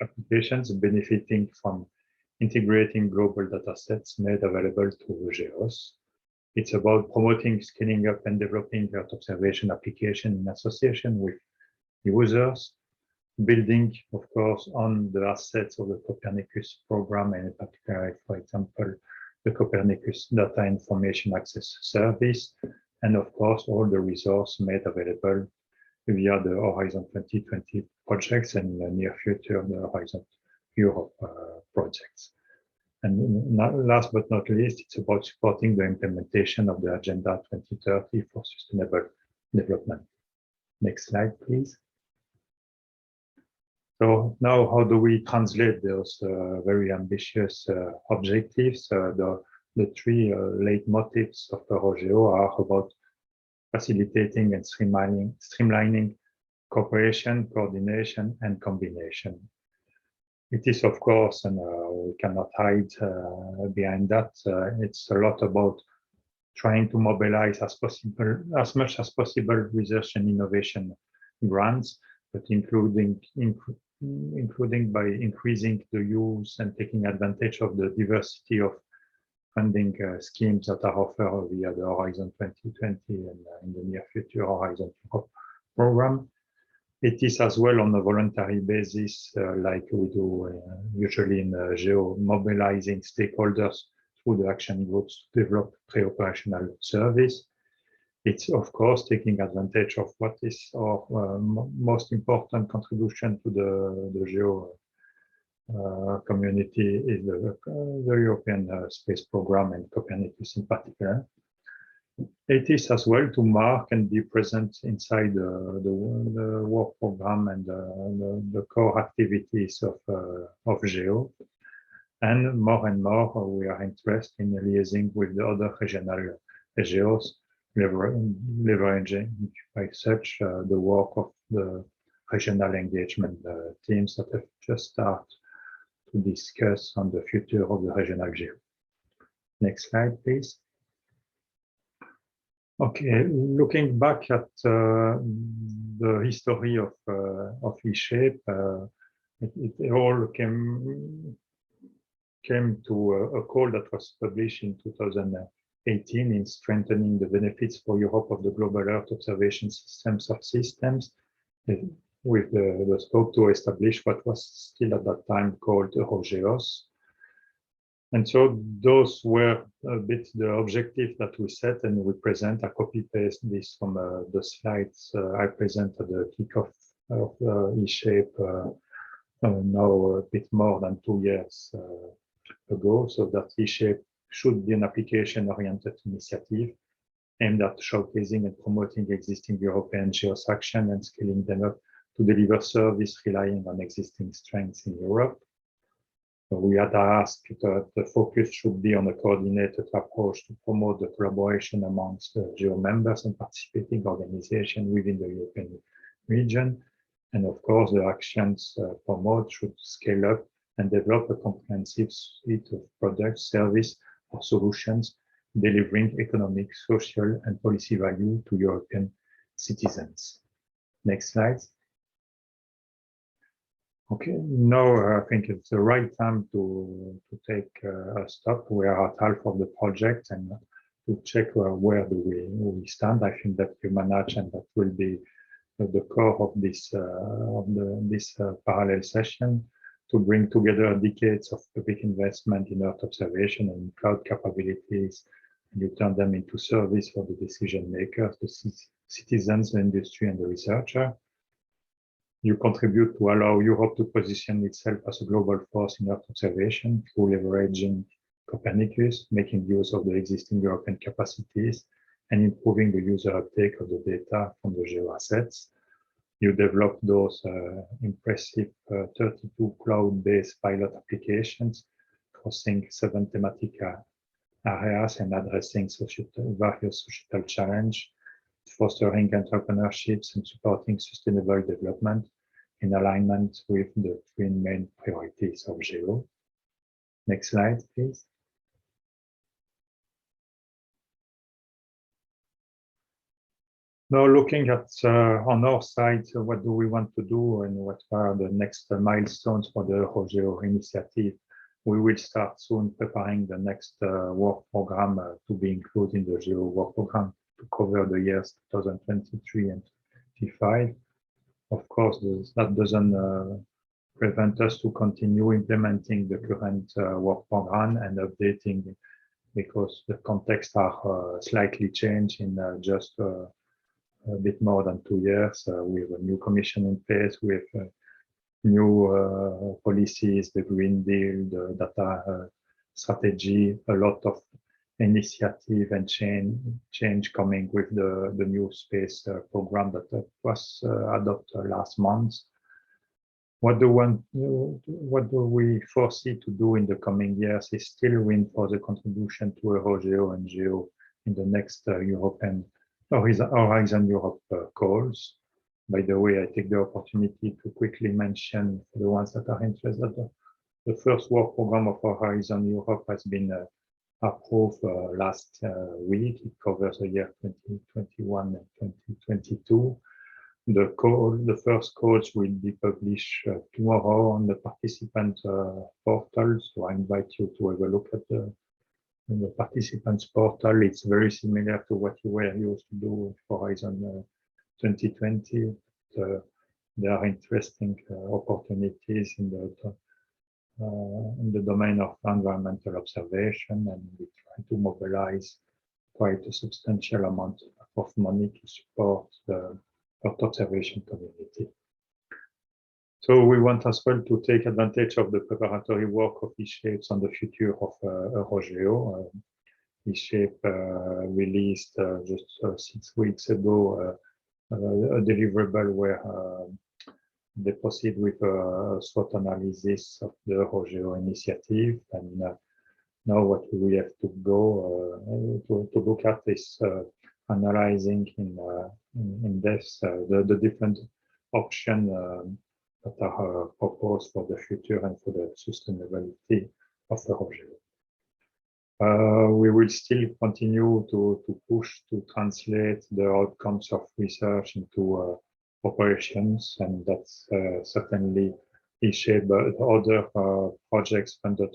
applications benefiting from integrating global data sets made available through GEOs. It's about promoting, scaling up, and developing Earth observation application in association with users, building, of course, on the assets of the Copernicus program, and in particular, for example, the Copernicus Data Information Access Service, and of course, all the resources made available via the Horizon 2020 projects and in the near future, the Horizon Europe projects. And last but not least, it's about supporting the implementation of the Agenda 2030 for Sustainable Development. Next slide, please. So now, how do we translate those very ambitious objectives? The three leitmotifs of EuroGEO are about facilitating and streamlining cooperation, coordination, and combination. It is, of course, and we cannot hide behind that, it's a lot about trying to mobilize as much as possible research and innovation grants, but including by increasing the use and taking advantage of the diversity of funding schemes that are offered via the Horizon 2020 and in the near future Horizon Europe program. It is as well on a voluntary basis, like we do usually in GEO, mobilizing stakeholders through the action groups to develop pre-operational service. It's, of course, taking advantage of what is our most important contribution to the GEO community is the European Space Program and Copernicus in particular. It is as well to mark and be present inside the work program and the core activities of GEO. And more, we are interested in liaising with the other regional GEOs, leveraging by such the work of the regional engagement teams that have just started to discuss on the future of the regional GEO. Next slide, please. Okay, looking back at the history of eShape, it all came to a call that was published in 2018 in strengthening the benefits for Europe of the global Earth observation systems of systems, with the scope to establish what was still at that time called EuroGEOs. And so those were a bit the objectives that we set, and we present. I copy-paste this from the slides I presented at the kickoff of eShape now a bit more than 2 years ago, so that eShape should be an application-oriented initiative aimed at showcasing and promoting existing European GEOs action and scaling them up to deliver service relying on existing strengths in Europe. We had asked that the focus should be on a coordinated approach to promote the collaboration amongst the GEO members and participating organizations within the European region. And of course, the actions promote should scale up and develop a comprehensive suite of products, services, or solutions delivering economic, social, and policy value to European citizens. Next slide. Okay, now I think it's the right time to take a stop. We are at half of the project and to check where do we stand. I think that you manage, and that will be the core of this parallel session, to bring together decades of public investment in Earth observation and cloud capabilities, and you turn them into service for the decision makers, the citizens, the industry, and the researcher. You contribute to allow Europe to position itself as a global force in Earth observation through leveraging Copernicus, making use of the existing European capacities, and improving the user uptake of the data from the GEO assets. You develop those impressive 32 cloud-based pilot applications crossing 7 thematic areas and addressing various societal challenges, fostering entrepreneurships and supporting sustainable development in alignment with the 3 main priorities of GEO. Next slide, please. Now, looking at on our side, what do we want to do and what are the next milestones for the EuroGEO initiative? We will start soon preparing the next work program to be included in the GEO work program to cover the years 2023 and 2025. Of course, that doesn't prevent us to continue implementing the current work program and updating it, because the context are slightly changed in just a bit more than 2 years. We have a new commission in place, we have new policies, the Green Deal, the data strategy, a lot of initiative and change coming with the new space program that was adopted last month. What do we foresee to do in the coming years is still reinforce the contribution to EuroGEO and GEO in the next European Horizon Europe calls. By the way, I take the opportunity to quickly mention, for the ones that are interested, the first work program of Horizon Europe has been approved last week. It covers the year 2021 and 2022. The first calls will be published tomorrow on the participant portal. So I invite you to have a look at the participants portal. It's very similar to what you were used to do with Horizon 2020. There are interesting opportunities in the domain of environmental observation, and we try to mobilize quite a substantial amount of money to support the Earth observation community. So we want as well to take advantage of the preparatory work of eShapes on the future of EuroGEO. eShape released just 6 weeks ago a deliverable where they proceed with a SWOT analysis of the EuroGEO initiative, and now what we have to go to look at is analyzing in depth the different options that are proposed for the future and for the sustainability of EuroGEO. We will still continue to push to translate the outcomes of research into operations, and that's certainly eShape, but other projects under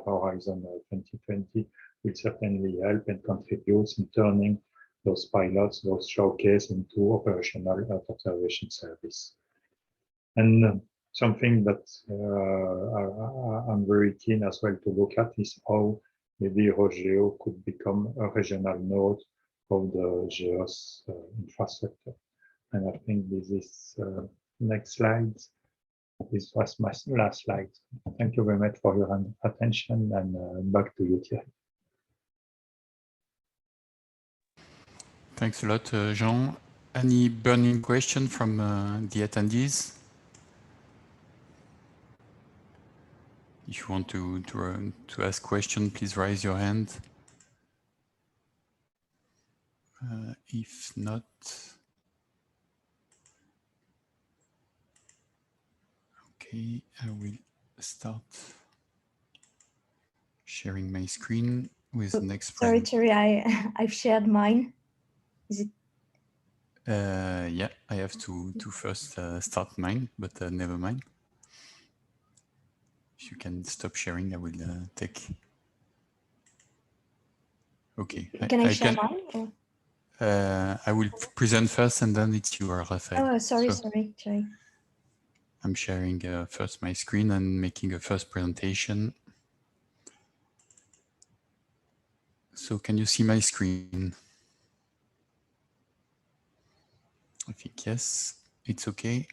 Horizon 2020 will certainly help and contribute in turning those pilots, those showcase into operational Earth observation service. And something that I'm very keen as well to look at is how maybe EuroGEO could become a regional node of the GEOS infrastructure. And I think this is next slide. This was my last slide. Thank you very much for your attention, and back to you, Thierry. Thanks a lot, Jean. Any burning question from the attendees? If you want to ask question, please raise your hand. If not, okay, I will start sharing my screen with the next. Sorry, Thierry, I've shared mine. Is it? Yeah, I have to first start mine, but never mind. If you can stop sharing, I will take. Okay. Can I share mine? Or? I will present first, and then it's your Raphael. Oh, sorry, sorry. I'm sharing first my screen and making a first presentation. So can you see my screen? I think yes, it's okay.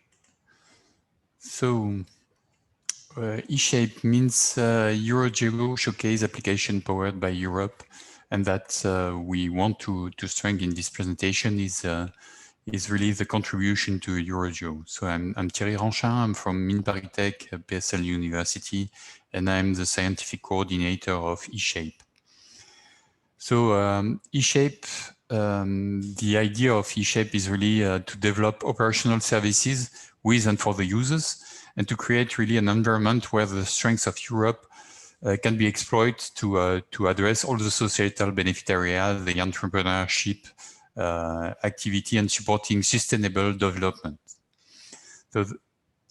So eShape means EuroGEO showcase application powered by Europe, and that we want to strengthen this presentation is really the contribution to EuroGEO. So I'm Thierry Ranchin, I'm from Mines Paris Tech, PSL University, and I'm the scientific coordinator of eShape. So eShape, the idea of eShape is really to develop operational services with and for the users, and to create really an environment where the strengths of Europe can be exploited to address all the societal benefit areas, the entrepreneurship, activity and supporting sustainable development. So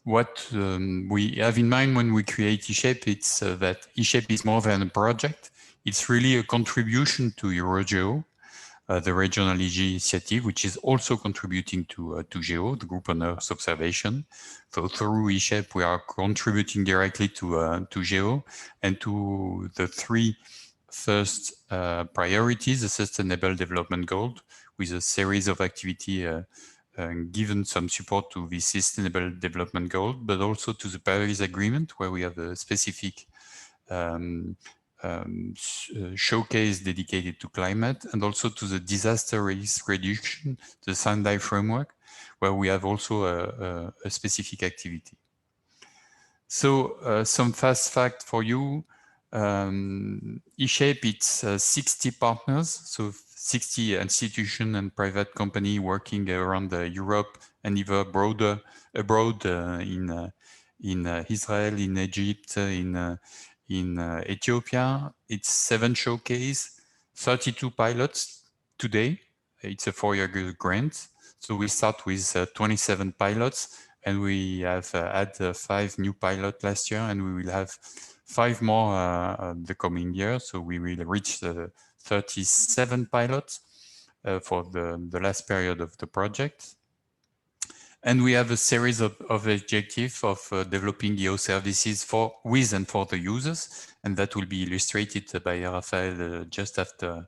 what we have in mind when we create eShape, it's that eShape is more than a project. It's really a contribution to EuroGEO, the regional EG initiative, which is also contributing to GEO, the Group on Earth Observation. So through eShape, we are contributing directly to GEO and to the three first priorities, the Sustainable Development Goal, with a series of activity given some support to the Sustainable Development Goal, but also to the Paris Agreement, where we have a specific showcase dedicated to climate, and also to the disaster risk reduction, the Sendai framework, where we have also a specific activity. So some fast fact for you, eShape, it's 60 partners, so 60 institutions and private company working around Europe and even abroad in Israel, in Egypt, in Ethiopia. It's 7 showcase, 32 pilots today. It's a 4-year grant. So we start with 27 pilots, and we have had 5 new pilots last year, and we will have 5 more the coming year. So we will reach the 37 pilots for the last period of the project. And we have a series of objectives of developing EO services with and for the users. And that will be illustrated by Raphael just after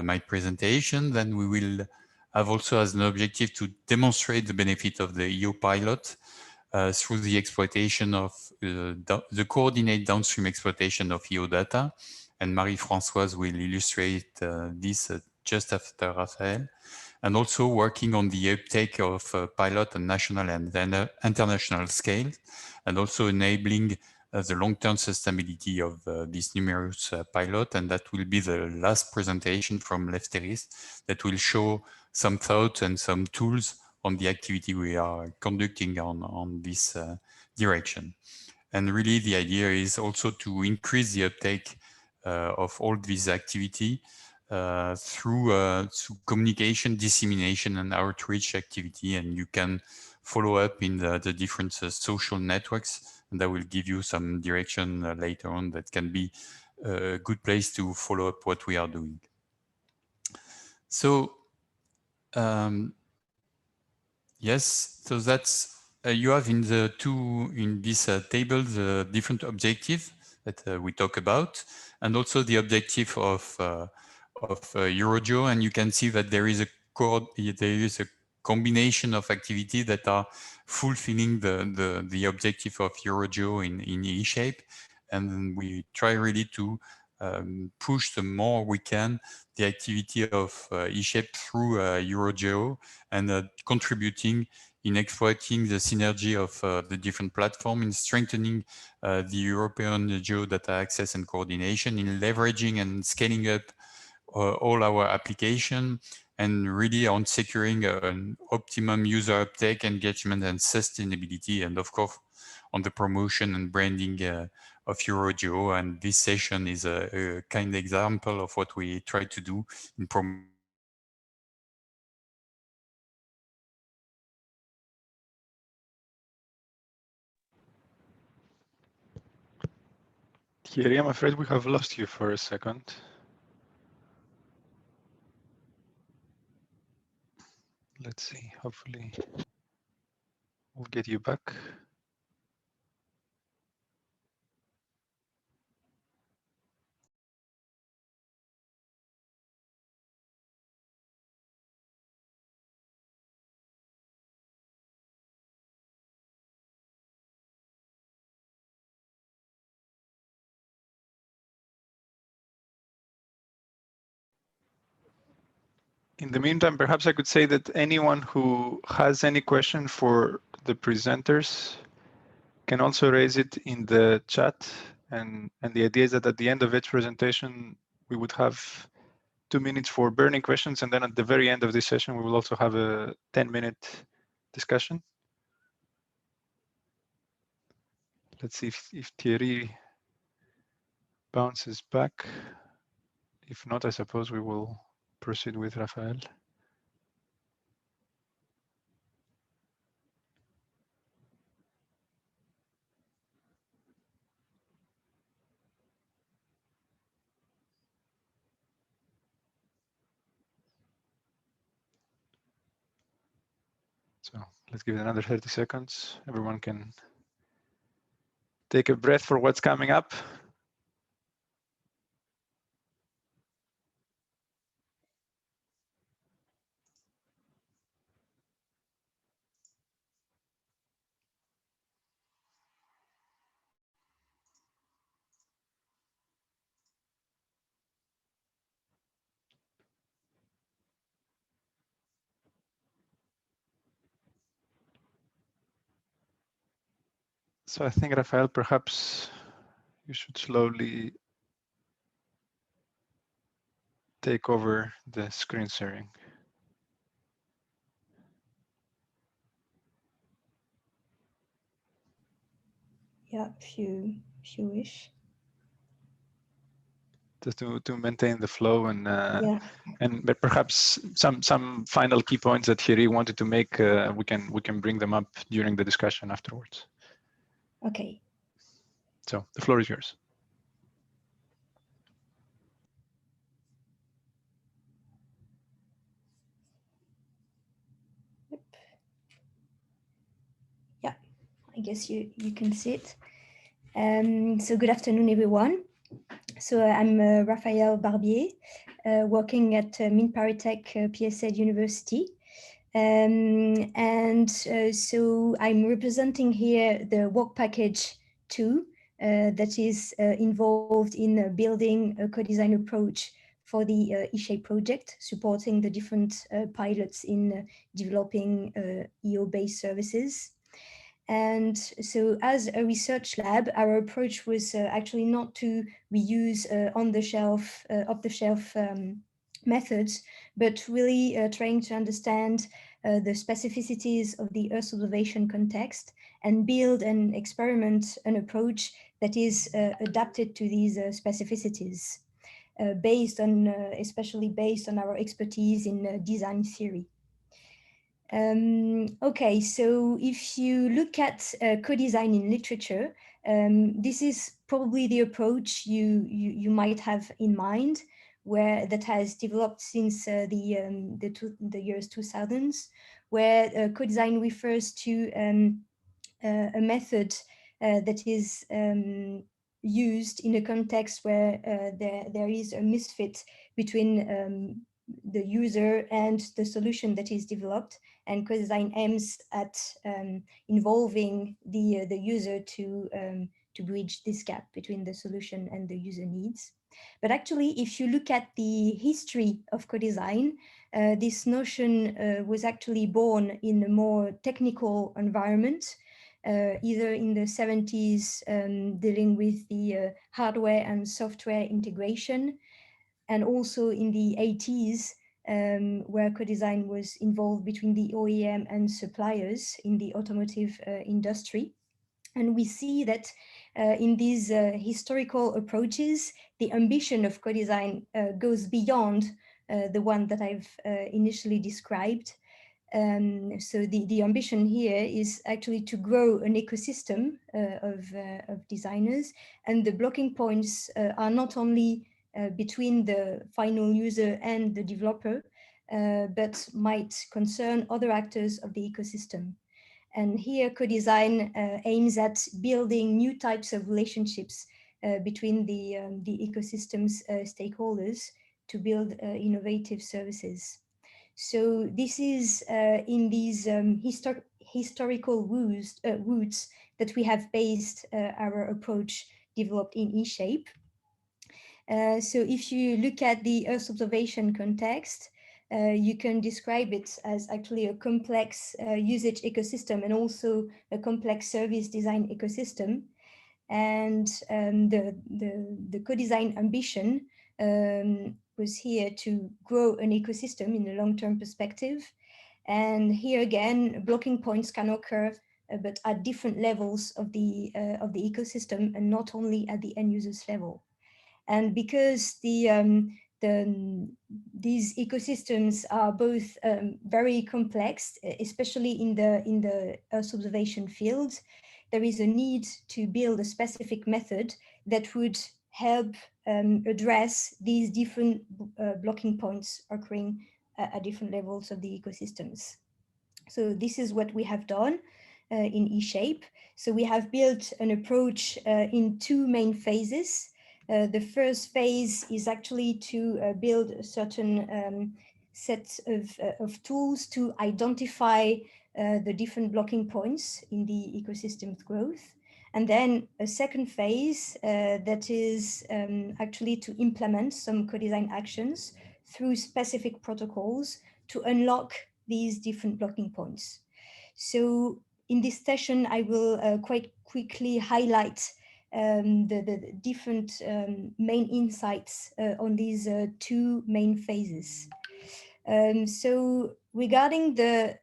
my presentation. Then we will have also as an objective to demonstrate the benefit of the EO pilot through the exploitation of the coordinated downstream exploitation of EO data. And Marie-Françoise will illustrate this just after Raphael. And also working on the uptake of pilot on national and international scale, and also enabling the long-term sustainability of this numerous pilot. And that will be the last presentation from Lefteris that will show some thoughts and some tools on the activity we are conducting on this direction. And really the idea is also to increase the uptake of all these activity through communication, dissemination, and outreach activity. And you can follow up in the different social networks, and that will give you some direction later on that can be a good place to follow up what we are doing. So yes, so that's you have in this table the different objectives that we talk about, and also the objective of EuroGEO, and you can see that there is a combination of activities that are fulfilling the objective of EuroGEO in eShape, and we try really to push the more we can the activity of eShape through EuroGEO, and contributing in exploiting the synergy of the different platforms, in strengthening the European geodata access and coordination, in leveraging and scaling up all our application, and really on securing an optimum user uptake, engagement, and sustainability, and of course on the promotion and branding of EuroGEO. And this session is a kind example of what we try to do in promoting. Thierry, I'm afraid we have lost you for a second. Let's see, hopefully we'll get you back. In the meantime, perhaps I could say that anyone who has any question for the presenters can also raise it in the chat. And the idea is that at the end of each presentation, we would have 2 minutes for burning questions. And then at the very end of this session, we will also have a 10-minute discussion. Let's see if Thierry bounces back. If not, I suppose we will proceed with Raphael. So let's give it another 30 seconds. Everyone can take a breath for what's coming up. So I think, Rafael, perhaps you should slowly take over the screen sharing. Yeah, if you wish. Just to maintain the flow and Yeah. but perhaps some final key points that Thierry wanted to make, we can bring them up during the discussion afterwards. Okay. So the floor is yours. Yep. Yeah, I guess you can see it. So good afternoon, everyone. So I'm Raphaël Barbier, working at MinParisTech PSZ University. So I'm representing here the work package 2 that is involved in building a co-design approach for the eShape project, supporting the different pilots in developing EO-based services. And so as a research lab, our approach was actually not to reuse off-the-shelf methods, but really trying to understand the specificities of the Earth observation context and build and experiment an approach that is adapted to these specificities, especially based on our expertise in design theory. Okay, so if you look at co-design in literature, this is probably the approach you might have in mind, that has developed since the years 2000s, where co-design refers to a method that is used in a context where there is a misfit between the user and the solution that is developed, and co-design aims at involving the user to bridge this gap between the solution and the user needs. But actually, if you look at the history of co-design, this notion was actually born in a more technical environment, either in the 70s, dealing with the hardware and software integration, and also in the 80s, where co-design was involved between the OEM and suppliers in the automotive industry. And we see that in these historical approaches, the ambition of co-design goes beyond the one that I've initially described. So the ambition here is actually to grow an ecosystem of designers, and the blocking points are not only between the final user and the developer, but might concern other actors of the ecosystem. And here co-design aims at building new types of relationships between the ecosystem's stakeholders to build innovative services. So this is in these historical roots that we have based our approach developed in eShape. So if you look at the Earth observation context, you can describe it as actually a complex usage ecosystem and also a complex service design ecosystem. And the co-design ambition was here to grow an ecosystem in a long-term perspective. And here again, blocking points can occur, but at different levels of the ecosystem, and not only at the end user's level. And because these ecosystems are both very complex, especially in the Earth observation field, there is a need to build a specific method that would help address these different blocking points occurring at different levels of the ecosystems. So this is what we have done in eShape. So we have built an approach in two main phases. The first phase is actually to build a certain set of tools to identify the different blocking points in the ecosystem's growth. And then a second phase that is actually to implement some co-design actions through specific protocols to unlock these different blocking points. So in this session, I will quite quickly highlight the different main insights on these two main phases. So regarding the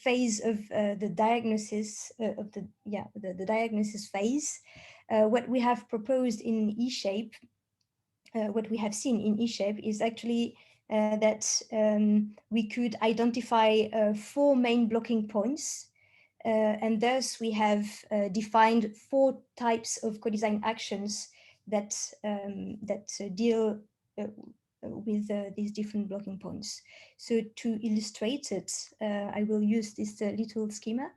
phase of the diagnosis of the diagnosis phase, what we have proposed in eShape, what we have seen in eShape is actually that we could identify 4 main blocking points. And thus we have defined 4 types of co-design actions that, deal with these different blocking points. So to illustrate it, I will use this little schema.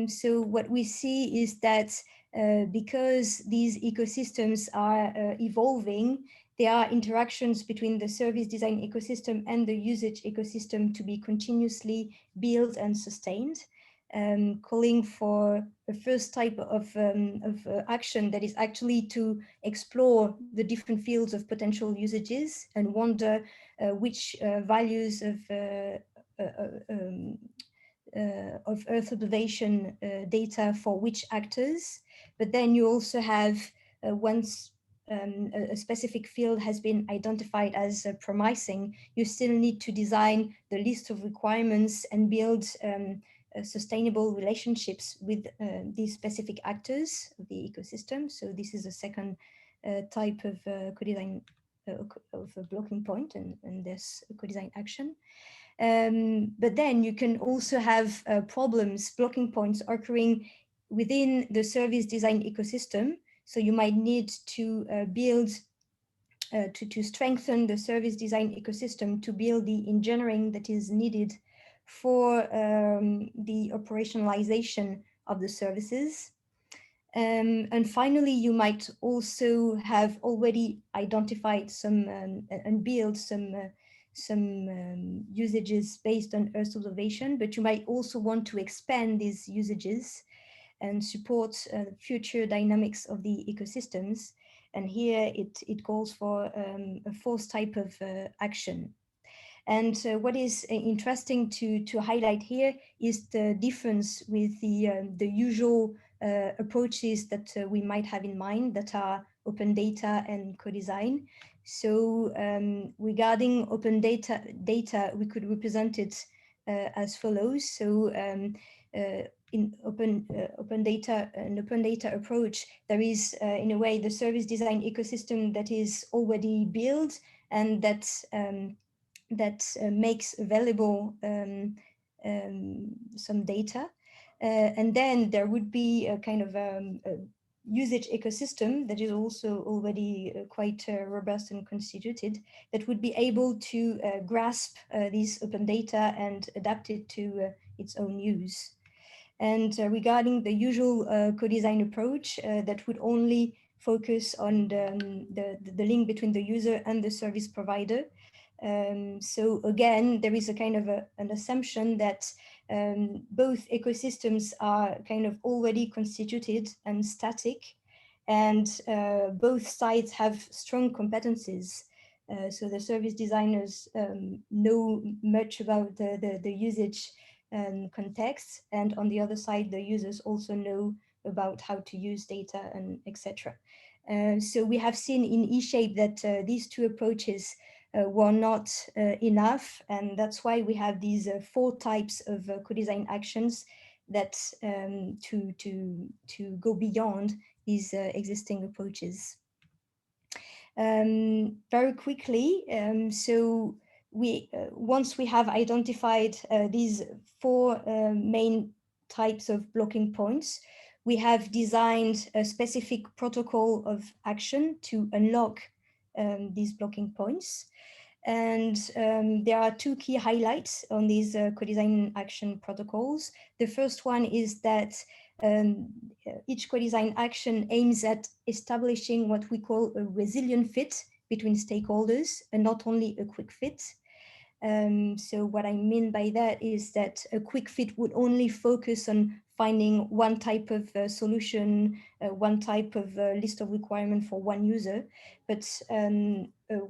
So what we see is that because these ecosystems are evolving, there are interactions between the service design ecosystem and the usage ecosystem to be continuously built and sustained, calling for the first type of action that is actually to explore the different fields of potential usages and wonder which values of Earth observation data for which actors. But then you also have, once a specific field has been identified as promising, you still need to design the list of requirements and build sustainable relationships with these specific actors of the ecosystem. So this is a second type of co-design of a blocking point and this co-design action. But then you can also have problems, blocking points occurring within the service design ecosystem. So you might need to build, to strengthen the service design ecosystem to build the engineering that is needed for the operationalization of the services. And finally, you might also have already identified some and built some usages based on Earth observation, but you might also want to expand these usages and support future dynamics of the ecosystems. And here it calls for a 4th type of action. And what is interesting to highlight here is the difference with the usual approaches that we might have in mind that are open data and co-design. So regarding open data, we could represent it as follows. So in open data approach, there is in a way the service design ecosystem that is already built and that makes available some data. And then there would be a kind of a usage ecosystem that is also already quite robust and constituted, that would be able to grasp this open data and adapt it to its own use. And regarding the usual co-design approach, that would only focus on the link between the user and the service provider. So again, there is a kind of an assumption that both ecosystems are kind of already constituted and static, and both sides have strong competencies. So the service designers know much about the usage context, and on the other side, the users also know about how to use data and etc. So we have seen in eShape that these two approaches were not enough, and that's why we have these 4 types of co-design actions that to go beyond these existing approaches. Very quickly, so we once we have identified these 4 main types of blocking points, we have designed a specific protocol of action to unlock these blocking points. And there are two key highlights on these co-design action protocols. The first one is that each co-design action aims at establishing what we call a resilient fit between stakeholders and not only a quick fit. So what I mean by that is that a quick fit would only focus on finding one type of solution, one type of list of requirements for one user. But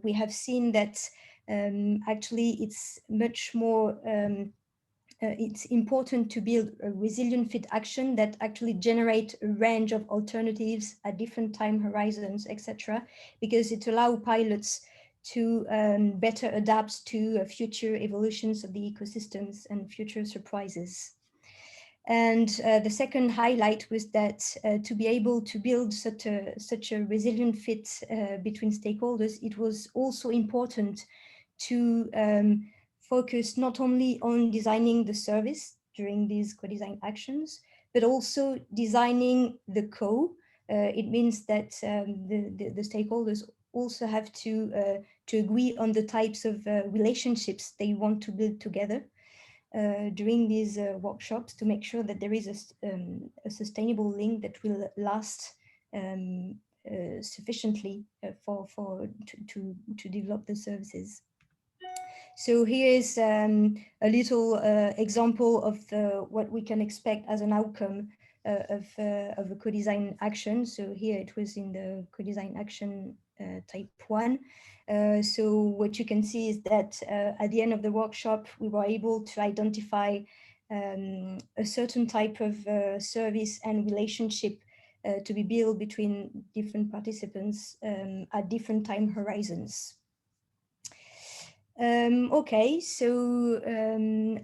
we have seen that actually it's much more it's important to build a resilient fit action that actually generate a range of alternatives at different time horizons, etc., because it allows pilots to better adapt to future evolutions of the ecosystems and future surprises. And the second highlight was that to be able to build such a resilient fit between stakeholders, it was also important to focus not only on designing the service during these co-design actions, but also designing the it means that the stakeholders also have to agree on the types of relationships they want to build together during these workshops to make sure that there is a sustainable link that will last sufficiently to develop the services. So here is a little example of what we can expect as an outcome of a co-design action. So here it was in the co-design action type 1. So what you can see is that at the end of the workshop, we were able to identify a certain type of service and relationship to be built between different participants at different time horizons. Okay, so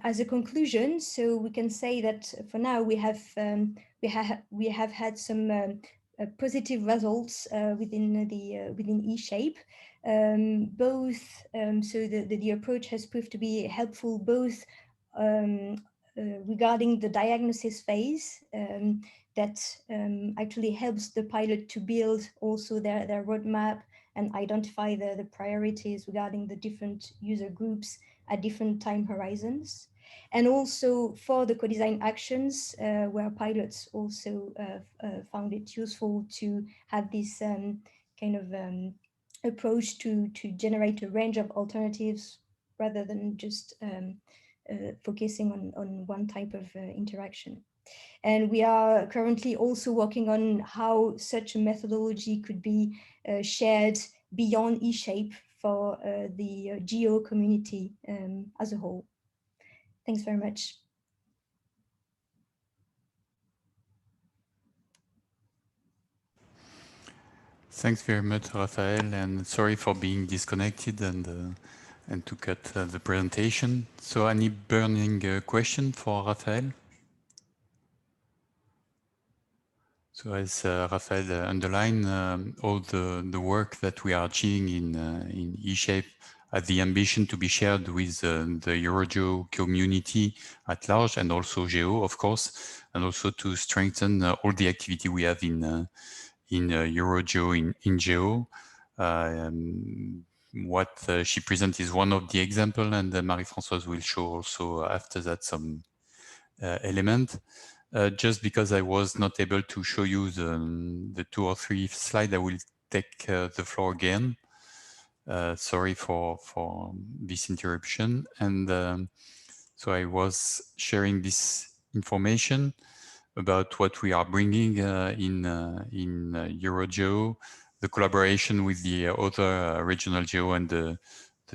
as a conclusion, so we can say that for now we have had some positive results within eShape. Both so the approach has proved to be helpful both regarding the diagnosis phase that actually helps the pilot to build also their roadmap and identify the priorities regarding the different user groups at different time horizons. And also for the co-design actions, where pilots also found it useful to have this kind of approach to generate a range of alternatives rather than just focusing on one type of interaction. And we are currently also working on how such a methodology could be shared beyond eShape for the GEO community as a whole. Thanks very much. Thanks very much, Raphael, and sorry for being disconnected and to cut the presentation. So any burning question for Raphael? So as Raphael underlined, all the work that we are achieving in eShape has the ambition to be shared with the EuroGEO community at large, and also GEO, of course, and also to strengthen all the activity we have in EuroGEO in GEO. What she presents is one of the examples, and Marie-Françoise will show also after that some element. Just because I was not able to show you the 2 or 3 slides, I will take the floor again. Sorry for this interruption. And so I was sharing this information about what we are bringing in EuroGEO, the collaboration with the other regional GEO and the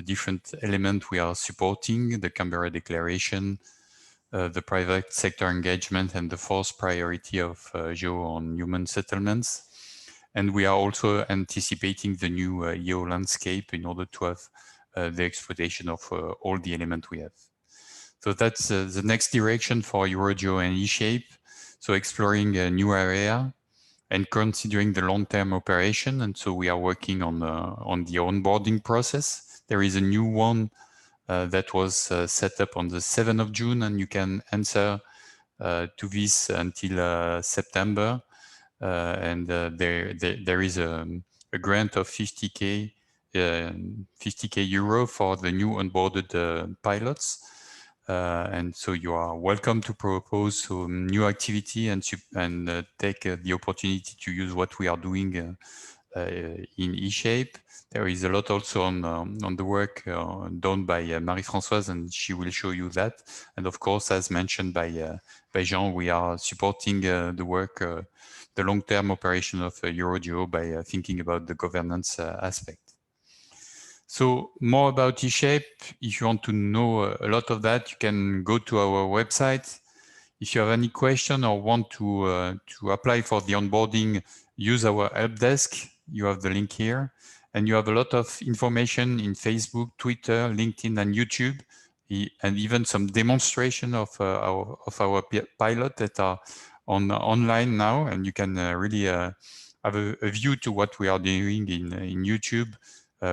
different elements we are supporting, the Canberra Declaration, the private sector engagement, and the 4th priority of GEO on human settlements. And we are also anticipating the new EO landscape in order to have the exploitation of all the elements we have. So that's the next direction for EuroGEO and eShape. So exploring a new area and considering the long-term operation. And so we are working on the onboarding process. There is a new one that was set up on the 7th of June, and you can answer to this until September. And there is a grant of 50K 50k euro for the new onboarded pilots. And so you are welcome to propose some new activity and take the opportunity to use what we are doing in eShape. There is a lot also on the work done by Marie-Françoise, and she will show you that. And of course, as mentioned by Jean, we are supporting the work, the long-term operation of EuroGEO by thinking about the governance aspect. So more about eShape, if you want to know a lot of that, you can go to our website. If you have any question or want to apply for the onboarding, use our help desk. You have the link here. And you have a lot of information in Facebook, Twitter, LinkedIn, and YouTube, and even some demonstration of our pilot that are online now. And you can really have a view to what we are doing in YouTube.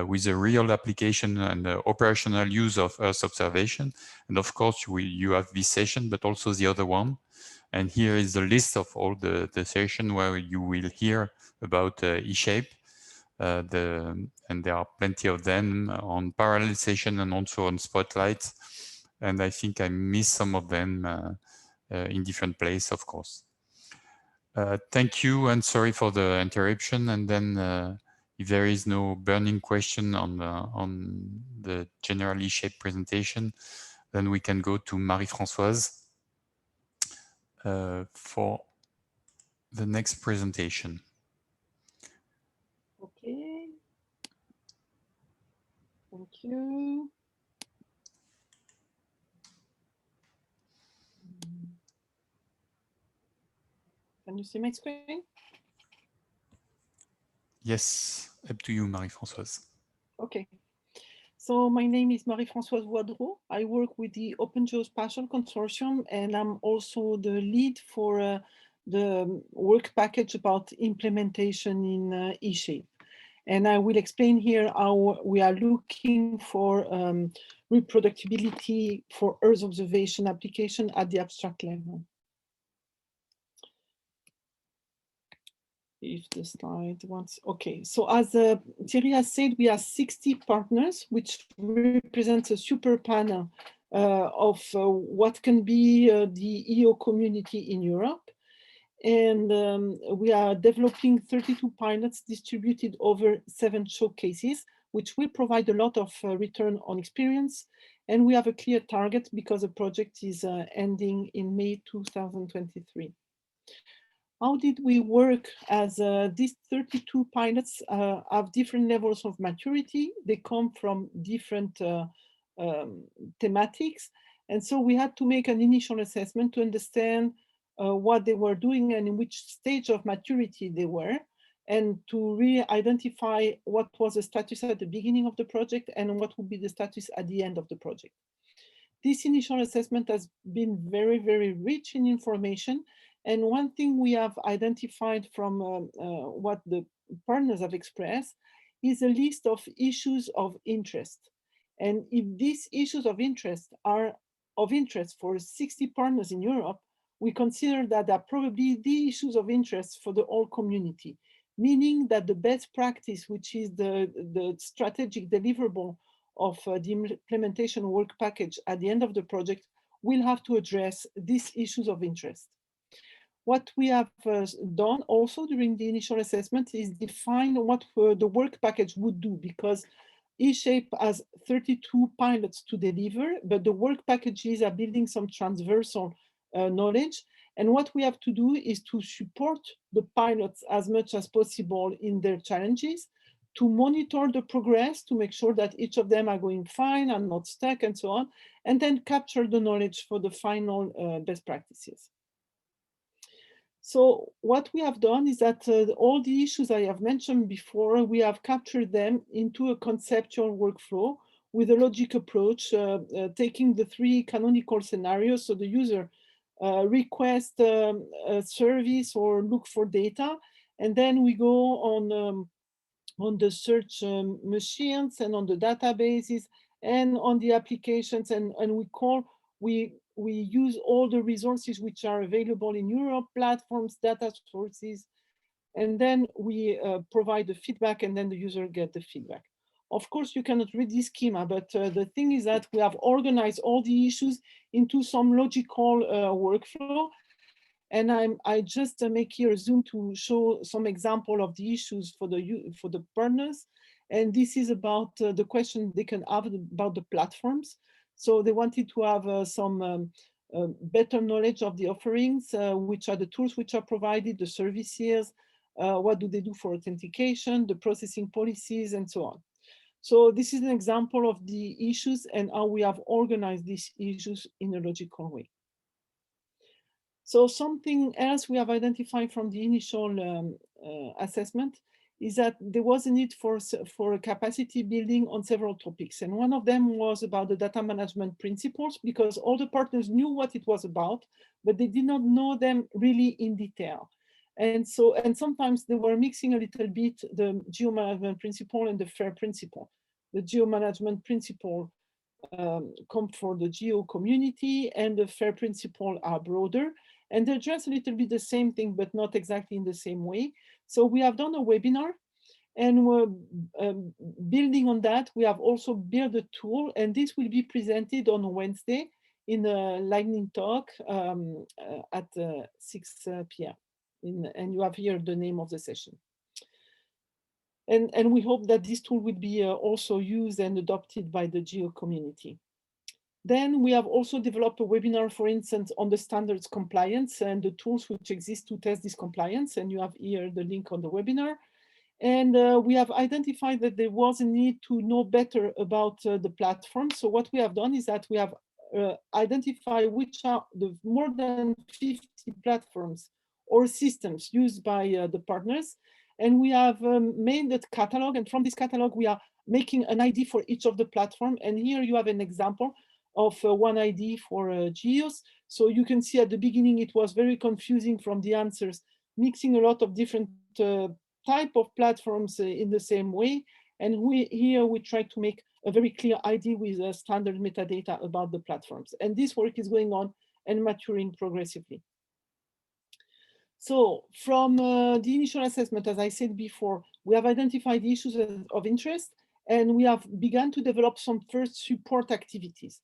With a real application and operational use of Earth observation. And of course, you have this session, but also the other one. And here is the list of all the session where you will hear about eShape. And there are plenty of them on parallel session and also on Spotlight. And I think I missed some of them in different places, of course. Thank you, and sorry for the interruption. And then if there is no burning question on the general eShape presentation, then we can go to Marie-Françoise for the next presentation. Okay. Thank you. Can you see my screen? Yes, up to you, Marie-Françoise. Okay. So my name is Marie-Françoise Voidreau. I work with the Open Geospatial Consortium, and I'm also the lead for the work package about implementation in eShape. And I will explain here how we are looking for reproducibility for Earth observation application at the abstract level. If the slide wants, okay. So as Thierry has said, we have 60 partners, which represents a super panel of what can be the EO community in Europe. And we are developing 32 pilots distributed over 7 showcases, which will provide a lot of return on experience. And we have a clear target because the project is ending in May 2023. How did we work as these 32 pilots have different levels of maturity? They come from different thematics. And so we had to make an initial assessment to understand what they were doing and in which stage of maturity they were, and to really identify what was the status at the beginning of the project and what would be the status at the end of the project. This initial assessment has been very, very rich in information. And one thing we have identified from what the partners have expressed is a list of issues of interest. And if these issues of interest are of interest for 60 partners in Europe, we consider that they're probably the issues of interest for the whole community, meaning that the best practice, which is the strategic deliverable of the implementation work package at the end of the project, will have to address these issues of interest. What we have done also during the initial assessment is define what the work package would do, because eShape has 32 pilots to deliver, but the work packages are building some transversal knowledge. And what we have to do is to support the pilots as much as possible in their challenges, to monitor the progress, to make sure that each of them are going fine and not stuck and so on, and then capture the knowledge for the final best practices. So what we have done is that all the issues I have mentioned before, we have captured them into a conceptual workflow with a logic approach, taking the 3 canonical scenarios. So the user request a service or look for data, and then we go on the search machines and on the databases and on the applications, and we use all the resources which are available in Europe, platforms, data sources, and then we provide the feedback, and then the user get the feedback. Of course, you cannot read this schema, but the thing is that we have organized all the issues into some logical workflow. And I just make here a zoom to show some example of the issues for the partners. And this is about the question they can have about the platforms. So they wanted to have some better knowledge of the offerings, which are the tools which are provided, the services, what do they do for authentication, the processing policies, and so on. So this is an example of the issues and how we have organized these issues in a logical way. So something else we have identified from the initial assessment is that there was a need for a capacity building on several topics. And one of them was about the data management principles, because all the partners knew what it was about, but they did not know them really in detail. And sometimes they were mixing a little bit the geo management principle and the FAIR principle. The geo management principle come for the geo community, and the FAIR principle are broader. And they're just a little bit the same thing, but not exactly in the same way. So we have done a webinar, and we're building on that. We have also built a tool, and this will be presented on Wednesday in a lightning talk at 6 p.m. And you have here the name of the session. And we hope that this tool will be also used and adopted by the geo community. Then we have also developed a webinar, for instance, on the standards compliance and the tools which exist to test this compliance. And you have here the link on the webinar. And we have identified that there was a need to know better about the platform. So what we have done is that we have identified which are the more than 50 platforms or systems used by the partners. And we have made that catalog. And from this catalog, we are making an ID for each of the platform. And here you have an example of one ID for GEOs. So you can see at the beginning, it was very confusing from the answers, mixing a lot of different type of platforms in the same way. And here we try to make a very clear ID with standard metadata about the platforms. And this work is going on and maturing progressively. So from the initial assessment, as I said before, we have identified the issues of interest, and we have begun to develop some first support activities.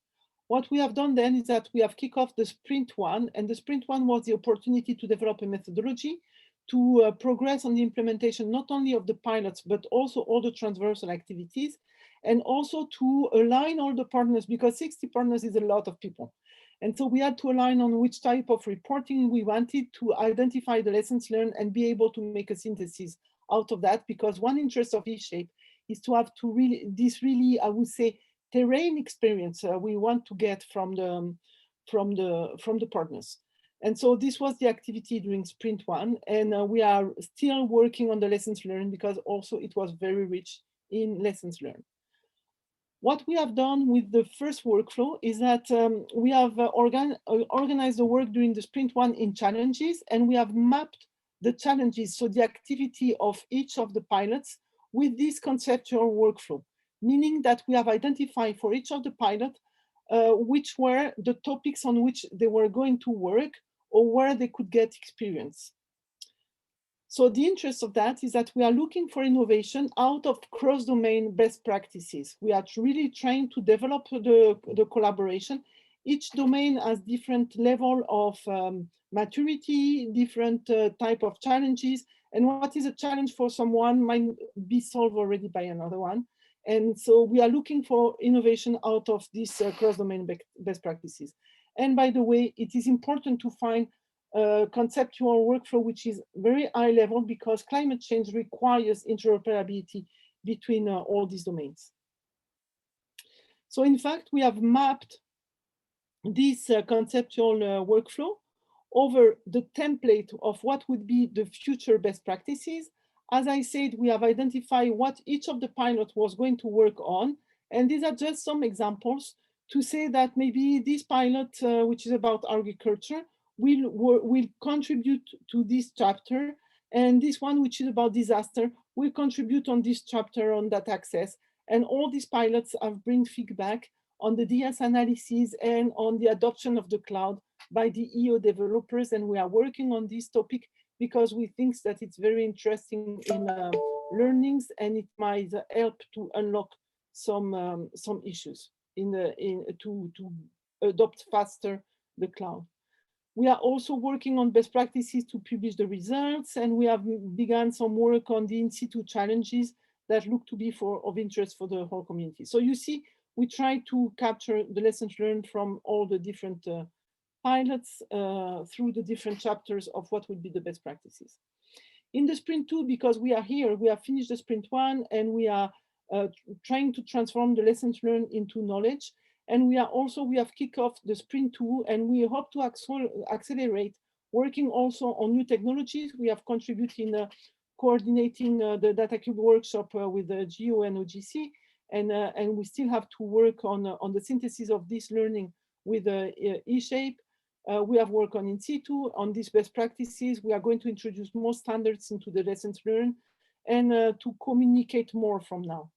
What we have done then is that we have kicked off the sprint one, and the sprint one was the opportunity to develop a methodology to progress on the implementation, not only of the pilots, but also all the transversal activities, and also to align all the partners, because 60 partners is a lot of people. And so we had to align on which type of reporting we wanted to identify the lessons learned and be able to make a synthesis out of that, because one interest of eShape is to have to really, I would say, terrain experience we want to get from the partners. And so this was the activity during sprint one, and we are still working on the lessons learned, because also it was very rich in lessons learned. What we have done with the first workflow is that we have organized the work during the sprint one in challenges, and we have mapped the challenges, so the activity of each of the pilots, with this conceptual workflow, meaning that we have identified for each of the pilots which were the topics on which they were going to work or where they could get experience. So the interest of that is that we are looking for innovation out of cross-domain best practices. We are really trying to develop the collaboration. Each domain has different level of maturity, different type of challenges, and what is a challenge for someone might be solved already by another one. And so we are looking for innovation out of these cross-domain best practices. And by the way, it is important to find a conceptual workflow which is very high level, because climate change requires interoperability between all these domains. So in fact, we have mapped this conceptual workflow over the template of what would be the future best practices. As I said, we have identified what each of the pilots was going to work on. And these are just some examples to say that maybe this pilot, which is about agriculture, will contribute to this chapter. And this one, which is about disaster, will contribute on this chapter on data access. And all these pilots have bring feedback on the DS analysis and on the adoption of the cloud by the EO developers. And we are working on this topic because we think that it's very interesting in learnings, and it might help to unlock some issues to adopt faster the cloud. We are also working on best practices to publish the results, and we have begun some work on the in situ challenges that look to be of interest for the whole community. So you see, we try to capture the lessons learned from all the different pilots through the different chapters of what would be the best practices. In the sprint 2, because we are here, we have finished the sprint 1, and we are trying to transform the lessons learned into knowledge. And we have kicked off the sprint 2, and we hope to accelerate working also on new technologies. We have contributed in coordinating the DataCube workshop with the GEO and OGC, and we still have to work on the synthesis of this learning with eShape. We have worked on in situ, on these best practices. We are going to introduce more standards into the lessons learned and to communicate more from now.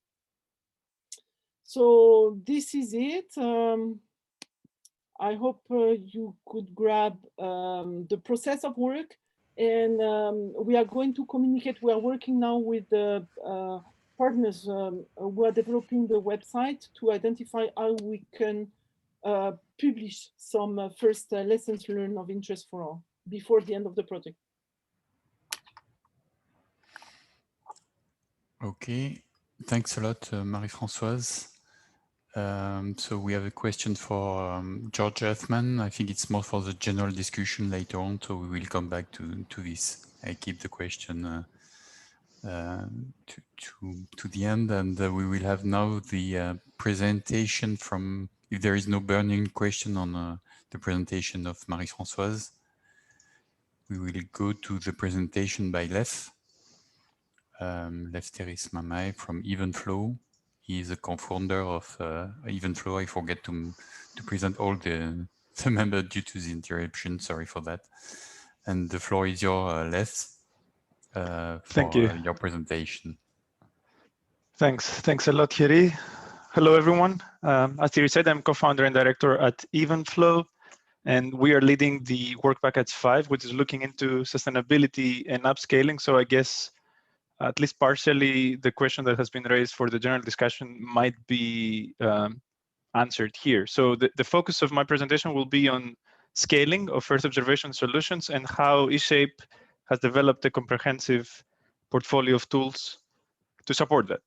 So this is it. I hope you could grab the process of work, and we are going to communicate. We are working now with the partners who are developing the website to identify how we can publish some first lessons learned of interest for all before the end of the project. Okay, thanks a lot, Marie-Françoise. So we have a question for George Earthman. I think it's more for the general discussion later on, so we will come back to this. I keep the question to the end, and we will have now the presentation from, if there is no burning question on the presentation of Marie-Françoise, we will go to the presentation by Lev Teris Mamai from Evenflow. He is a co-founder of Evenflow. I forget to present all the members due to the interruption. Sorry for that. And the floor is yours, Les, Thank you. Your presentation. Thanks a lot, Thierry. Hello, everyone. As Thierry said, I'm co-founder and director at Evenflow, and we are leading the work package 5, which is looking into sustainability and upscaling. So I guess at least partially the question that has been raised for the general discussion might be answered here. So the focus of my presentation will be on scaling of Earth observation solutions and how eShape has developed a comprehensive portfolio of tools to support that.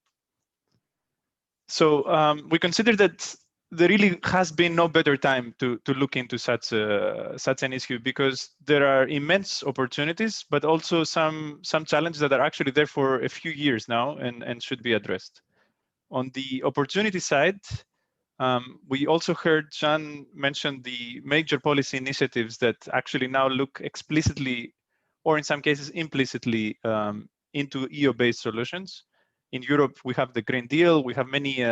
So we consider that there really has been no better time to look into such an issue, because there are immense opportunities, but also some challenges that are actually there for a few years now and should be addressed. On the opportunity side, we also heard Jean mention the major policy initiatives that actually now look explicitly, or in some cases implicitly, into EO-based solutions. In Europe, we have the Green Deal. We have many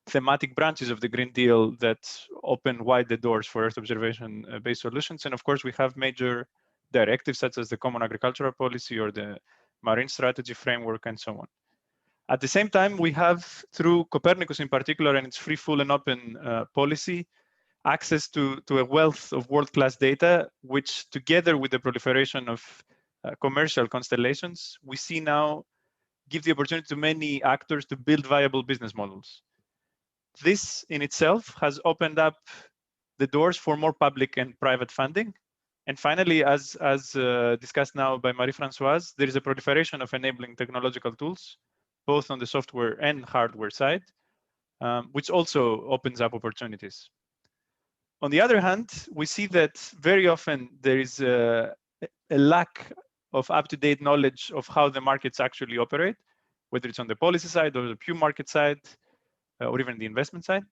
thematic branches of the Green Deal that open wide the doors for Earth observation-based solutions. And of course, we have major directives such as the Common Agricultural Policy or the Marine Strategy Framework and so on. At the same time, we have, through Copernicus in particular and its free, full, and open policy, access to a wealth of world-class data, which together with the proliferation of commercial constellations, we see now give the opportunity to many actors to build viable business models. This in itself has opened up the doors for more public and private funding. And finally, as discussed now by Marie-Françoise, there is a proliferation of enabling technological tools, both on the software and hardware side, which also opens up opportunities. On the other hand, we see that very often there is a lack of up-to-date knowledge of how the markets actually operate, whether it's on the policy side or the pure market side, or even the investment side.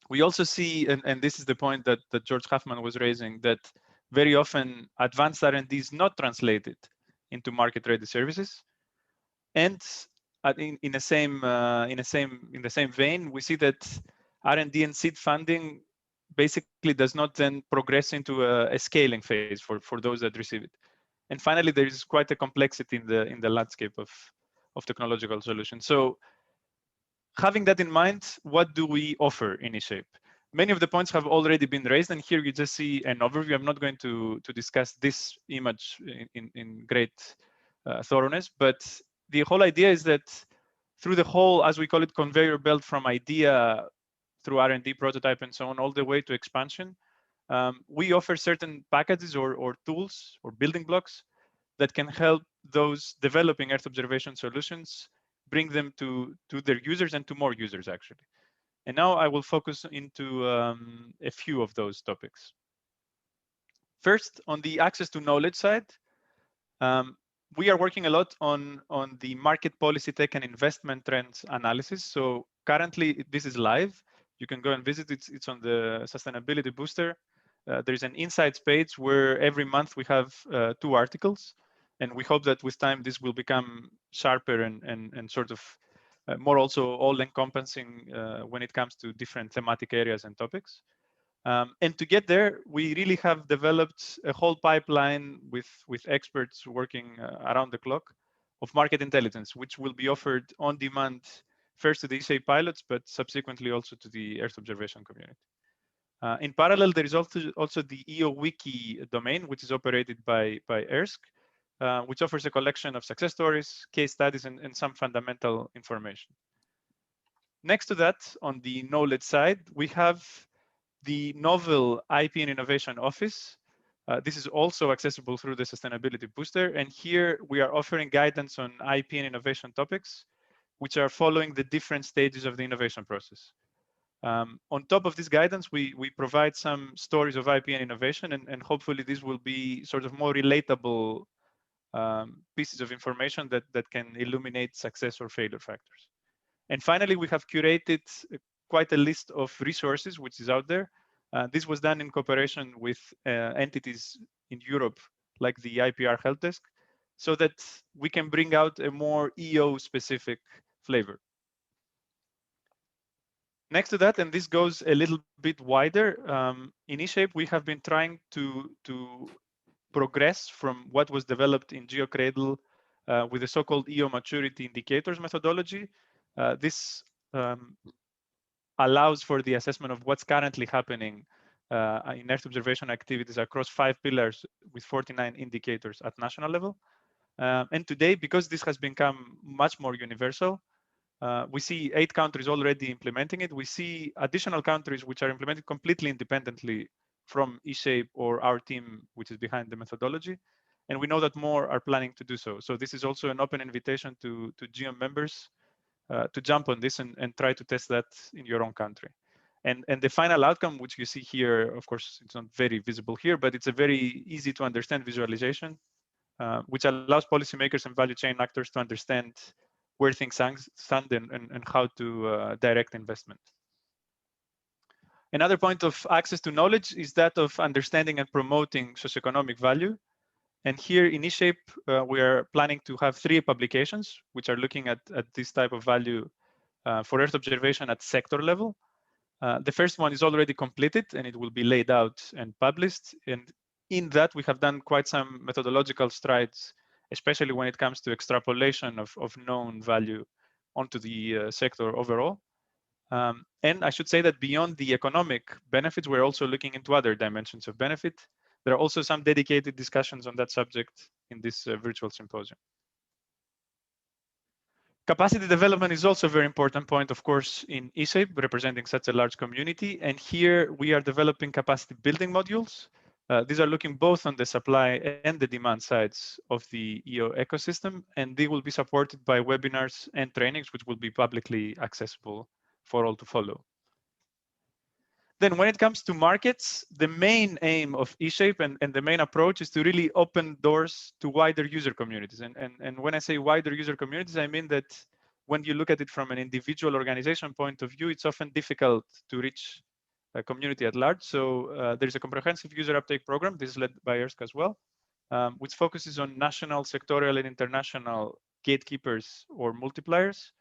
We also see, and this is the point that George Huffman was raising, that very often advanced R&D is not translated into market-ready services. And in the same vein, we see that R&D and seed funding basically does not then progress into a scaling phase for those that receive it. And finally, there is quite a complexity in the landscape of technological solutions. So having that in mind, what do we offer in eShape? Many of the points have already been raised, and here you just see an overview. I'm not going to discuss this image in great thoroughness, but the whole idea is that through the whole, as we call it, conveyor belt from idea through R&D, prototype, and so on, all the way to expansion, we offer certain packages or tools or building blocks that can help those developing Earth observation solutions bring them to their users and to more users, actually. And now I will focus into a few of those topics. First, on the access to knowledge side, we are working a lot on the market policy tech and investment trends analysis. So currently, this is live. You can go and visit it. It's on the Sustainability Booster. There's an insights page where every month we have 2 articles. And we hope that with time, this will become sharper and sort of more also all-encompassing when it comes to different thematic areas and topics. And to get there, we really have developed a whole pipeline with experts working around the clock of market intelligence, which will be offered on demand first to the ESA pilots, but subsequently also to the Earth observation community. In parallel, there is also the EuroWiki domain, which is operated by ERSC, which offers a collection of success stories, case studies, and some fundamental information. Next to that, on the knowledge side, we have the novel IP and Innovation Office. This is also accessible through the Sustainability Booster. And here we are offering guidance on IP and innovation topics, which are following the different stages of the innovation process. On top of this guidance, we provide some stories of IP and innovation, and hopefully this will be sort of more relatable pieces of information that can illuminate success or failure factors. And finally, we have curated quite a list of resources which is out there. This was done in cooperation with entities in Europe, like the IPR Help Desk, so that we can bring out a more EO-specific flavor. Next to that, and this goes a little bit wider, in eShape, we have been trying to progress from what was developed in GeoCradle with the so-called EO maturity indicators methodology. This allows for the assessment of what's currently happening in Earth observation activities across 5 pillars with 49 indicators at national level. And today, because this has become much more universal, we see 8 countries already implementing it. We see additional countries which are implemented completely independently from eShape or our team, which is behind the methodology. And we know that more are planning to do so. So this is also an open invitation to GEO members to jump on this and try to test that in your own country. And the final outcome, which you see here, of course, it's not very visible here, but it's a very easy to understand visualization, which allows policymakers and value chain actors to understand where things stand and how to direct investment. Another point of access to knowledge is that of understanding and promoting socioeconomic value. And here in eShape, we are planning to have 3 publications, which are looking at this type of value for Earth observation at sector level. The first one is already completed, and it will be laid out and published. And in that, we have done quite some methodological strides, especially when it comes to extrapolation of known value onto the sector overall. And I should say that beyond the economic benefits, we're also looking into other dimensions of benefit. There are also some dedicated discussions on that subject in this virtual symposium. Capacity development is also a very important point, of course, in eShape, representing such a large community. And here we are developing capacity building modules. These are looking both on the supply and the demand sides of the EO ecosystem, and they will be supported by webinars and trainings, which will be publicly accessible for all to follow. Then when it comes to markets, the main aim of eShape and the main approach is to really open doors to wider user communities. And when I say wider user communities, I mean that when you look at it from an individual organization point of view, it's often difficult to reach a community at large. So there's a comprehensive user uptake program. This is led by ERSC as well, which focuses on national, sectorial, and international gatekeepers or multipliers,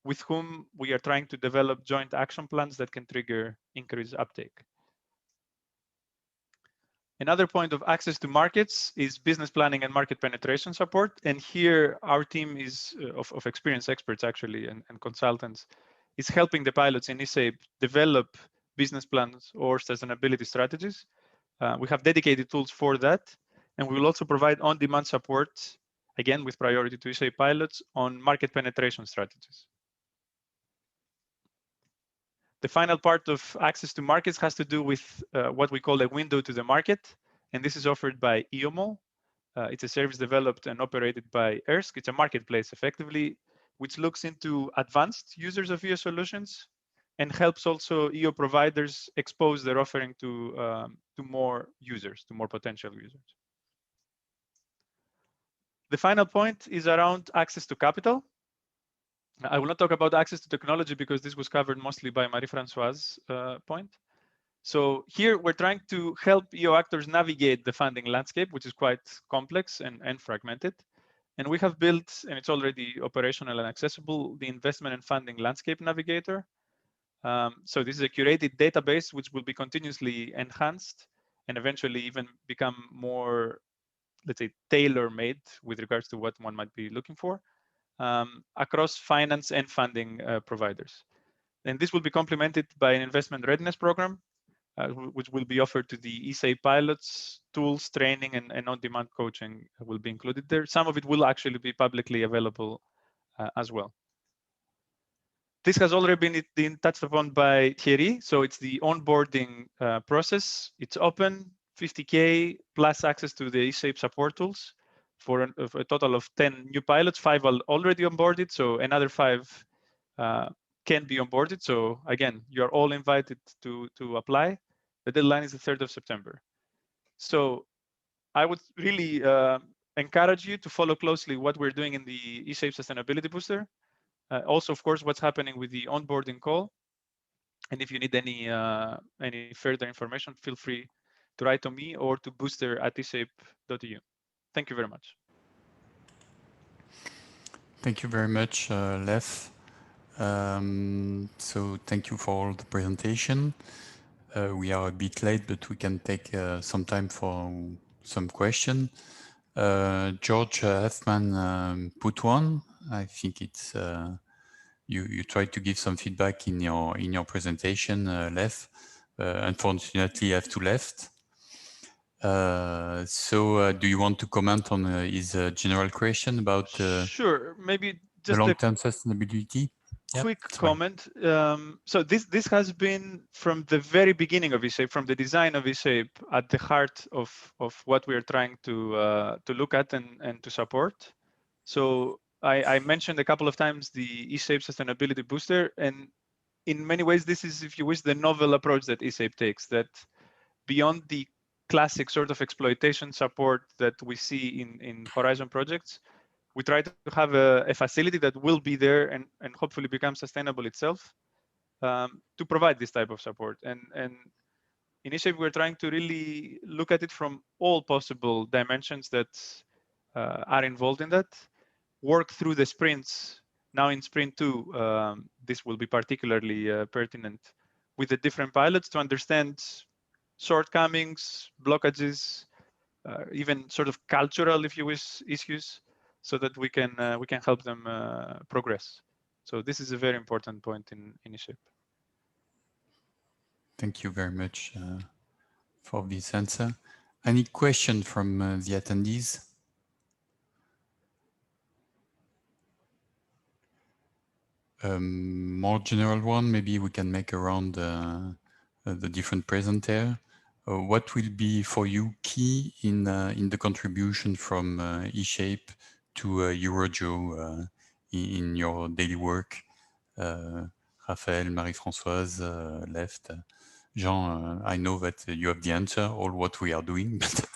with whom we are trying to develop joint action plans that can trigger increased uptake. Another point of access to markets is business planning and market penetration support. And here our team is of experienced experts actually and consultants is helping the pilots in eShape develop business plans or sustainability strategies. We have dedicated tools for that. And we will also provide on-demand support again, with priority to eShape pilots on market penetration strategies. The final part of access to markets has to do with what we call a window to the market. And this is offered by EOMO. It's a service developed and operated by ERSC. It's a marketplace, effectively, which looks into advanced users of EO solutions and helps also EO providers expose their offering to more users, to more potential users. The final point is around access to capital. I will not talk about access to technology because this was covered mostly by Marie-Françoise's point. So here we're trying to help EO actors navigate the funding landscape, which is quite complex and fragmented. And we have built, and it's already operational and accessible, the Investment and Funding Landscape Navigator. So this is a curated database which will be continuously enhanced and eventually even become more, let's say, tailor-made with regards to what one might be looking for across finance and funding providers. And this will be complemented by an investment readiness program, which will be offered to the eSafe pilots. Tools, training, and on-demand coaching will be included there. Some of it will actually be publicly available as well. This has already been touched upon by Thierry. So it's the onboarding process. It's open, 50K plus access to the eSafe support tools for a total of 10 new pilots. 5 are already onboarded, so another 5 can be onboarded. So again, you're all invited to apply. The deadline is the 3rd of September. So I would really encourage you to follow closely what we're doing in the eSafe Sustainability Booster. Also, of course, what's happening with the onboarding call. And if you need any further information, feel free to write to me or to booster@eSafe.eu. Thank you very much. Thank you very much, Lev. So thank you for all the presentation. We are a bit late, but we can take some time for some question. George Huffman put one. I think it's you tried to give some feedback in your presentation, Lev. Unfortunately, I have to left. So do you want to comment on his general question about sure, maybe just the long-term sustainability? Quick comment. So this has been from the very beginning of eShape, from the design of eShape, at the heart of what we are trying to look at and to support. So I mentioned a couple of times the eShape Sustainability Booster, and in many ways this is, if you wish, the novel approach that eShape takes, that beyond the classic sort of exploitation support that we see in Horizon projects, we try to have a facility that will be there and hopefully become sustainable itself to provide this type of support. And in eShape, we're trying to really look at it from all possible dimensions that are involved in that, work through the sprints. Now in sprint 2, this will be particularly pertinent with the different pilots to understand shortcomings, blockages, even sort of cultural, if you wish, issues, so that we can help them progress. So this is a very important point in eShape. Thank you very much for this answer. Any question from the attendees? More general one, maybe we can make around the different presenter. What will be for you key in the contribution from eShape to EuroGEO in your daily work? Raphaël, Marie-Françoise left. Jean, I know that you have the answer, all what we are doing, but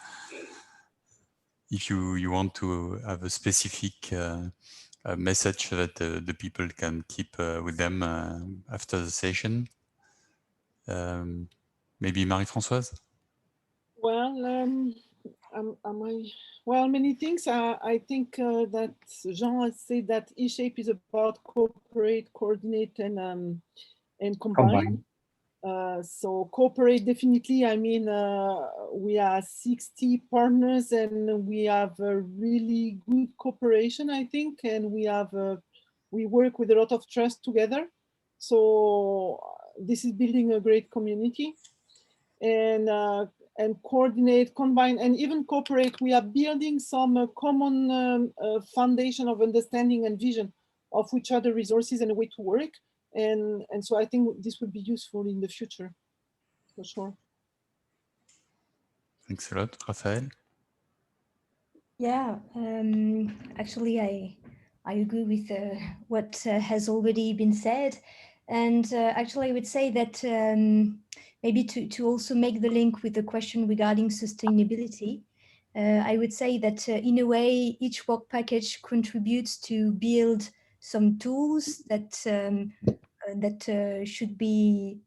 if you want to have a specific message that the people can keep with them after the session. Maybe Marie-Françoise? Well, well, many things. I think that Jean has said that eShape is about cooperate, coordinate, and combine. So cooperate, definitely. I mean, we are 60 partners and we have a really good cooperation, I think, and we work with a lot of trust together. So this is building a great community. And and coordinate, combine, and even cooperate. We are building some common foundation of understanding and vision of which are the resources and a way to work. And so I think this would be useful in the future, for sure. Thanks a lot, Raphaël. Yeah, actually, I agree with what has already been said. And actually, I would say that maybe to also make the link with the question regarding sustainability, I would say that in a way, each work package contributes to build some tools that should be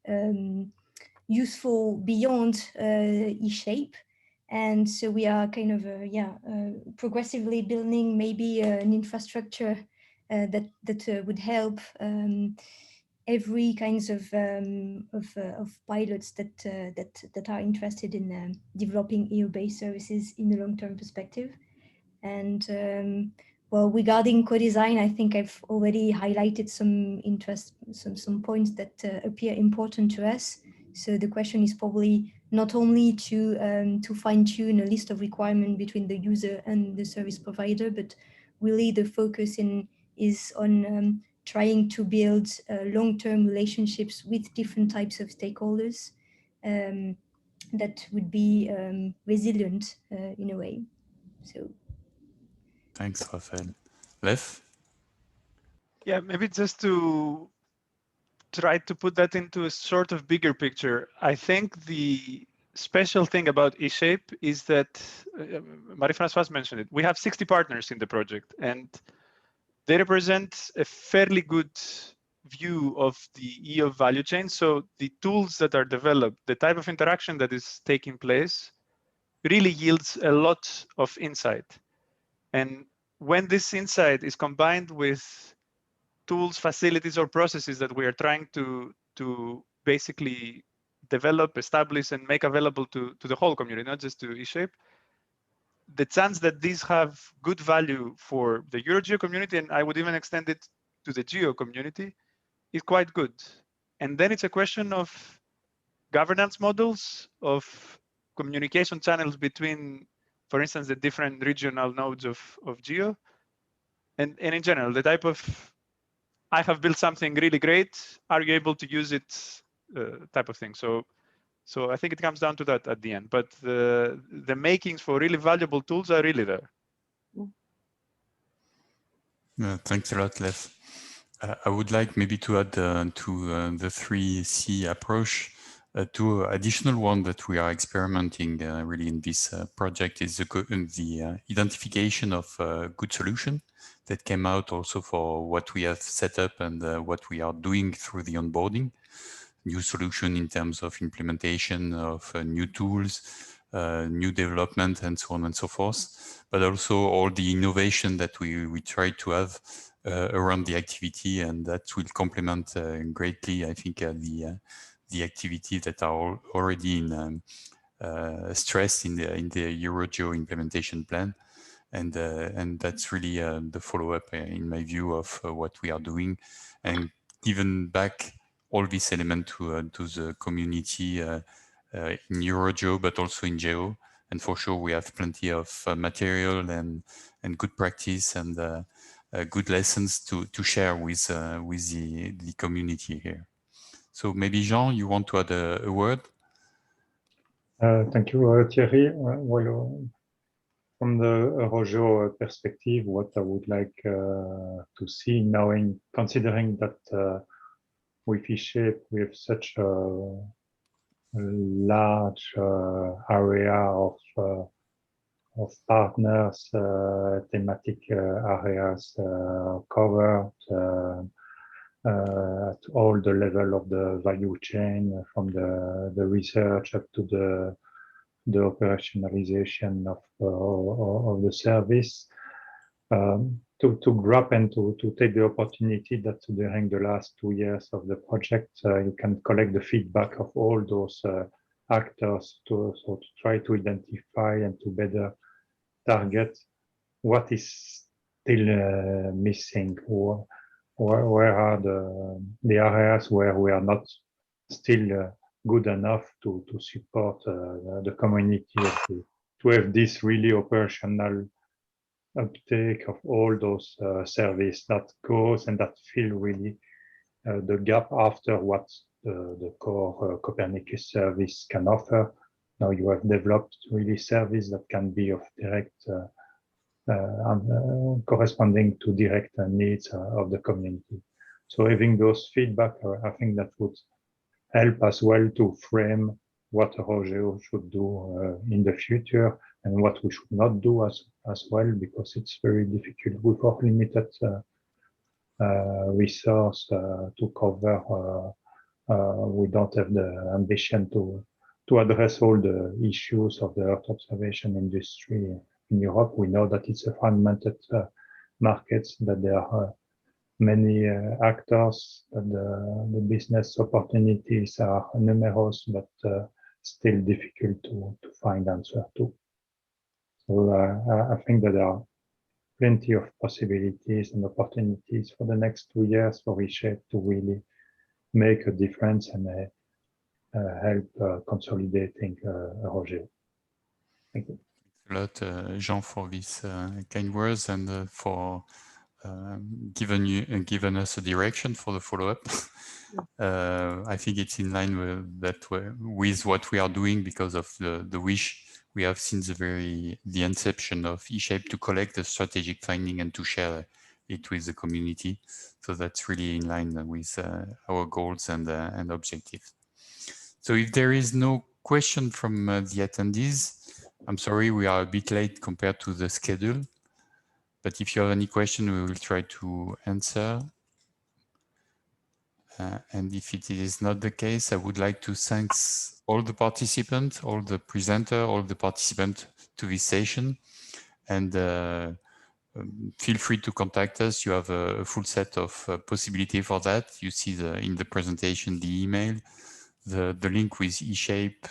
useful beyond eShape. And so we are kind of progressively building maybe an infrastructure that would help every kinds of pilots that are interested in developing EU-based services in the long-term perspective. And well, regarding co-design, I think I've already highlighted some points that appear important to us. So the question is probably not only to fine-tune a list of requirements between the user and the service provider, but really the focus is on trying to build long-term relationships with different types of stakeholders that would be resilient in a way. So. Thanks, Raphaël. Lev? Yeah, maybe just to try to put that into a sort of bigger picture. I think the special thing about eShape is that, Marie-Françoise mentioned it, we have 60 partners in the project, and they represent a fairly good view of the EU value chain. So the tools that are developed, the type of interaction that is taking place, really yields a lot of insight. And when this insight is combined with tools, facilities, or processes that we are trying to basically develop, establish, and make available to the whole community, not just to eShape, the chance that these have good value for the EuroGEO community, and I would even extend it to the Geo community, is quite good. And then it's a question of governance models, of communication channels between, for instance, the different regional nodes of Geo, and in general, the type of, I have built something really great, are you able to use it type of thing. So I think it comes down to that at the end, but the makings for really valuable tools are really there. Thanks a lot, Lev. I would like maybe to add to the 3C approach, two additional one that we are experimenting really in this project is the identification of a good solution that came out also for what we have set up and what we are doing through the onboarding. New solution in terms of implementation of new tools, new development, and so on and so forth, but also all the innovation that we try to have around the activity, and that will complement greatly, I think, the activities that are already in stressed in the EuroGEO implementation plan, and that's really the follow-up, in my view, of what we are doing, and given back all these elements to the community in EuroGEO, but also in Geo. And for sure, we have plenty of material and good practice and good lessons to share with the community here. So maybe Jean, you want to add a word? Thank you, Thierry. Well, from the EuroGEO perspective, what I would like to see now, considering that with eShape we have such a large area of partners, thematic areas covered at all the level of the value chain, from the research up to the operationalization of the service. To grab and to take the opportunity that during the last 2 years of the project, you can collect the feedback of all those actors to try to identify and to better target what is still missing, or where are the areas where we are not still good enough to support the community, to have this really operational uptake of all those services that goes and that fill really the gap after what the core Copernicus service can offer. Now you have developed really service that can be of direct corresponding to direct needs of the community. So having those feedback, I think that would help as well to frame what EuroGEO should do in the future and what we should not do as well, because it's very difficult with our limited resource to cover. We don't have the ambition to address all the issues of the Earth observation industry in Europe. We know that it's a fragmented market, that there are many actors, that the business opportunities are numerous, but still difficult to find answer to. So I think that there are plenty of possibilities and opportunities for the next 2 years for eShape to really make a difference and help consolidating EuroGEO. Thank you. Thanks a lot, Jean, for these kind words and for given us a direction for the follow-up. I think it's in line with what we are doing because of the wish we have since the inception of eShape to collect the strategic finding and to share it with the community. So that's really in line with our goals and objectives. So if there is no question from the attendees, I'm sorry we are a bit late compared to the schedule. But if you have any question, we will try to answer. And if it is not the case, I would like to thank all the participants, all the presenters, all the participants to this session. And feel free to contact us. You have a full set of possibilities for that. You see in the presentation, the email, the link with eShape.eu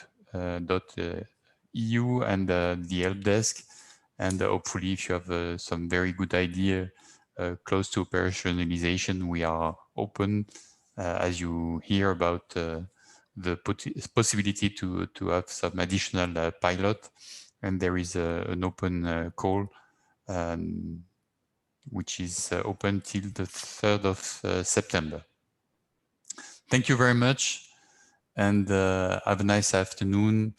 and the help desk. And hopefully, if you have some very good idea close to operationalization, we are open as you hear about the possibility to have some additional pilot. And there is an open call, which is open till the 3rd of September. Thank you very much. And have a nice afternoon,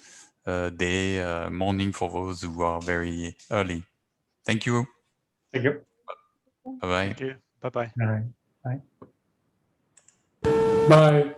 day, morning for those who are very early. Thank you. Thank you. Bye-bye. Thank you. Bye-bye. Bye. Bye. Bye.